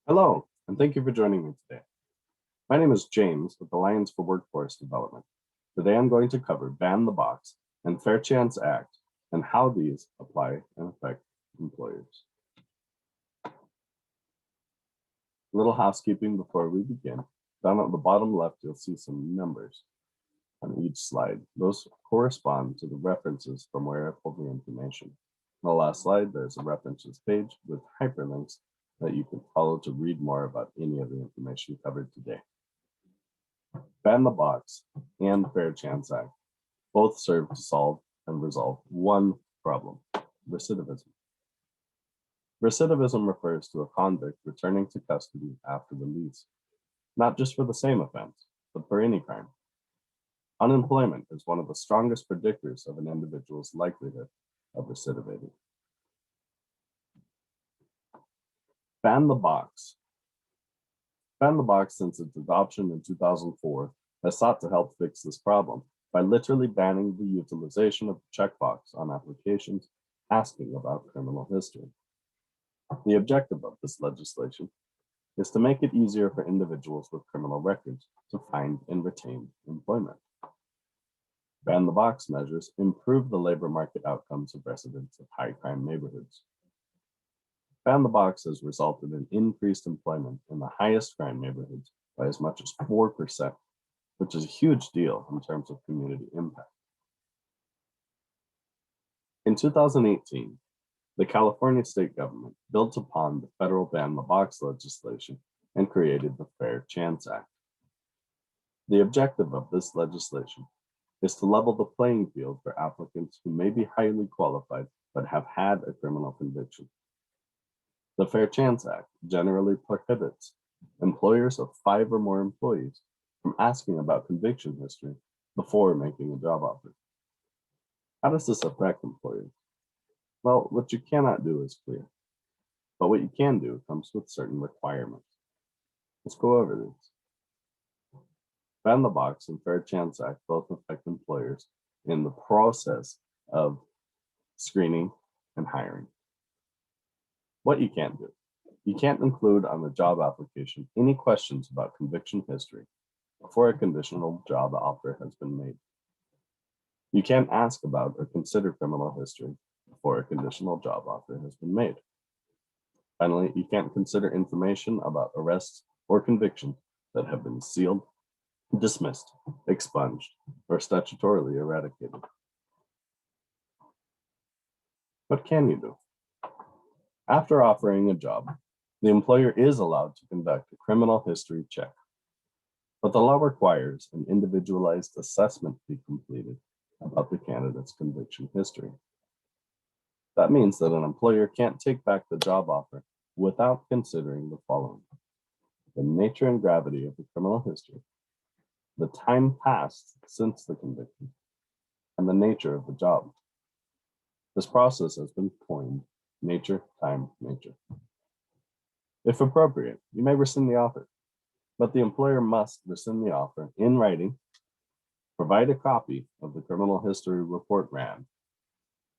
Hello, and thank you for joining me today. My name is James with Alliance for Workforce Development. Today I'm going to cover Ban the Box and Fair Chance Act and how these apply and affect employers. A little housekeeping before we begin. Down at the bottom left, you'll see some numbers on each slide. Those correspond to the references from where I pulled the information. On the last slide, there's a references page with hyperlinks that you can follow to read more about any of the information covered today. Ban the Box and Fair Chance Act both serve to solve and resolve one problem: recidivism. Recidivism refers to a convict returning to custody after release, not just for the same offense, but for any crime. Unemployment is one of the strongest predictors of an individual's likelihood of recidivating. Ban the Box. Ban the Box, since its adoption in 2004, has sought to help fix this problem by literally banning the utilization of the checkbox on applications asking about criminal history. The objective of this legislation is to make it easier for individuals with criminal records to find and retain employment. Ban the Box measures improve the labor market outcomes of residents of high crime neighborhoods. Ban the Box has resulted in increased employment in the highest crime neighborhoods by as much as 4%, which is a huge deal in terms of community impact. In 2018, the California state government built upon the federal Ban the Box legislation and created the Fair Chance Act. The objective of this legislation is to level the playing field for applicants who may be highly qualified but have had a criminal conviction. The Fair Chance Act generally prohibits employers of 5 or more employees from asking about conviction history before making a job offer. How does this affect employers? Well, what you cannot do is clear, but what you can do comes with certain requirements. Let's go over these. Ban the Box and Fair Chance Act both affect employers in the process of screening and hiring. What you can't do: you can't include on the job application any questions about conviction history before a conditional job offer has been made. You can't ask about or consider criminal history before a conditional job offer has been made. Finally, you can't consider information about arrests or convictions that have been sealed, dismissed, expunged, or statutorily eradicated. What can you do? After offering a job, the employer is allowed to conduct a criminal history check, but the law requires an individualized assessment be completed about the candidate's conviction history. That means that an employer can't take back the job offer without considering the following: the nature and gravity of the criminal history, the time passed since the conviction, and the nature of the job. This process has been coined nature, time, nature. If appropriate, you may rescind the offer, but the employer must rescind the offer in writing, provide a copy of the criminal history report ran,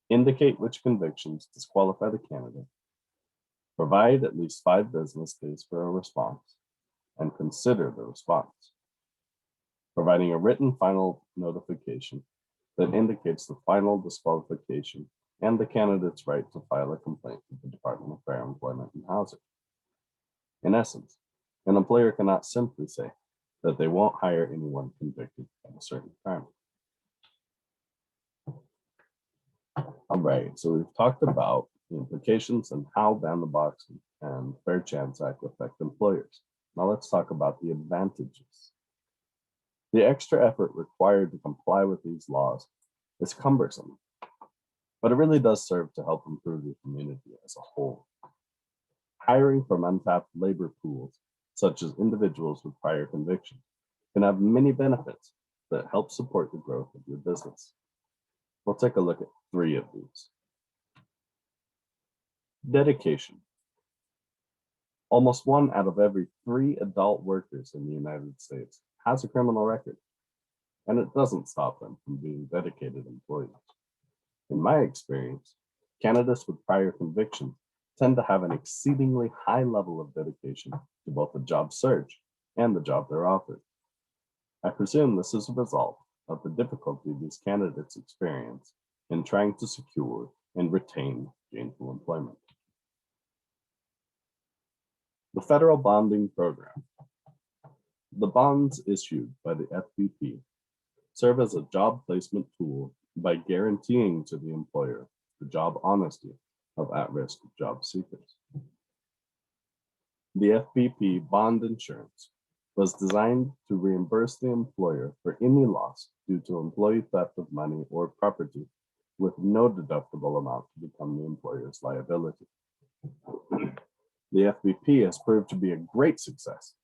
indicate which convictions disqualify the candidate, provide at least 5 business days for a response, and consider the response, providing a written final notification that indicates the final disqualification and the candidate's right to file a complaint with the Department of Fair Employment and Housing. In essence, an employer cannot simply say that they won't hire anyone convicted of a certain crime. All right, so we've talked about the implications and how Ban the Box and Fair Chance Act affect employers. Now let's talk about the advantages. The extra effort required to comply with these laws is cumbersome, but it really does serve to help improve the community as a whole. Hiring from untapped labor pools, such as individuals with prior convictions, can have many benefits that help support the growth of your business. We'll take a look at 3 of these. Dedication. Almost 1 out of every 3 adult workers in the United States has a criminal record, and it doesn't stop them from being dedicated employees. In my experience, candidates with prior convictions tend to have an exceedingly high level of dedication to both the job search and the job they're offered. I presume this is a result of the difficulty these candidates experience in trying to secure and retain gainful employment. The federal bonding program. The bonds issued by the FBP serve as a job placement tool by guaranteeing to the employer the job honesty of at-risk job seekers. The FBP bond insurance was designed to reimburse the employer for any loss due to employee theft of money or property with no deductible amount to become the employer's liability. The FBP has proved to be a great success,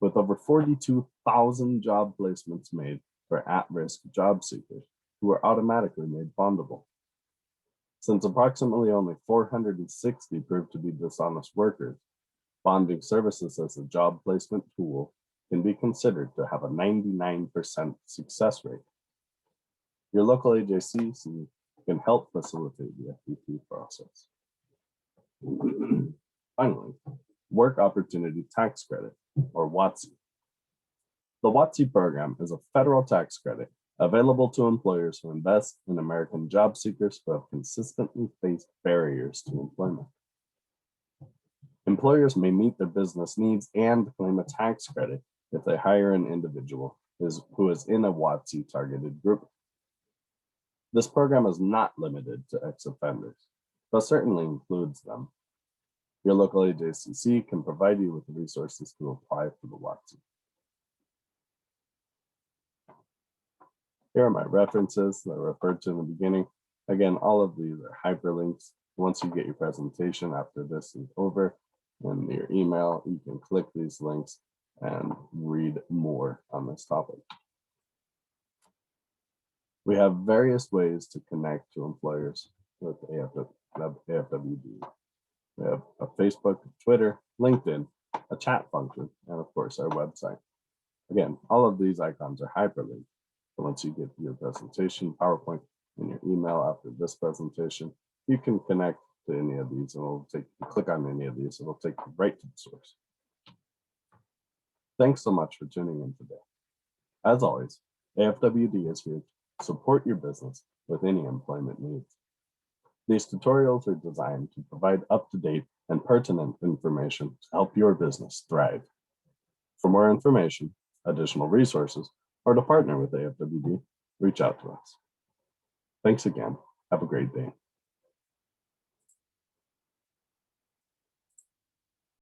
with over 42,000 job placements made for at-risk job seekers who are automatically made bondable. Since approximately only 460 proved to be dishonest workers, bonding services as a job placement tool can be considered to have a 99% success rate. Your local AJCC can help facilitate the FBP process. Finally, Work Opportunity Tax Credit, or WOTC. The WOTC program is a federal tax credit available to employers who invest in American job seekers who have consistently faced barriers to employment. Employers may meet their business needs and claim a tax credit if they hire an individual who is in a WOTC targeted group. This program is not limited to ex-offenders, but certainly includes them. Your local AJCC can provide you with the resources to apply for the WOTC. Here are my references that I referred to in the beginning. Again, all of these are hyperlinks. Once you get your presentation after this is over in your email, you can click these links and read more on this topic. We have various ways to connect to employers with AFWD. We have a Facebook, Twitter, LinkedIn, a chat function, and of course our website. Again, all of these icons are hyperlinked. So once you get your presentation, PowerPoint, in your email after this presentation, you can connect to any of these and it'll click on any of these, it'll take you right to the source. Thanks so much for tuning in today. As always, AFWD is here to support your business with any employment needs. These tutorials are designed to provide up-to-date and pertinent information to help your business thrive. For more information, additional resources, or to partner with AFWD, reach out to us. Thanks again. Have a great day.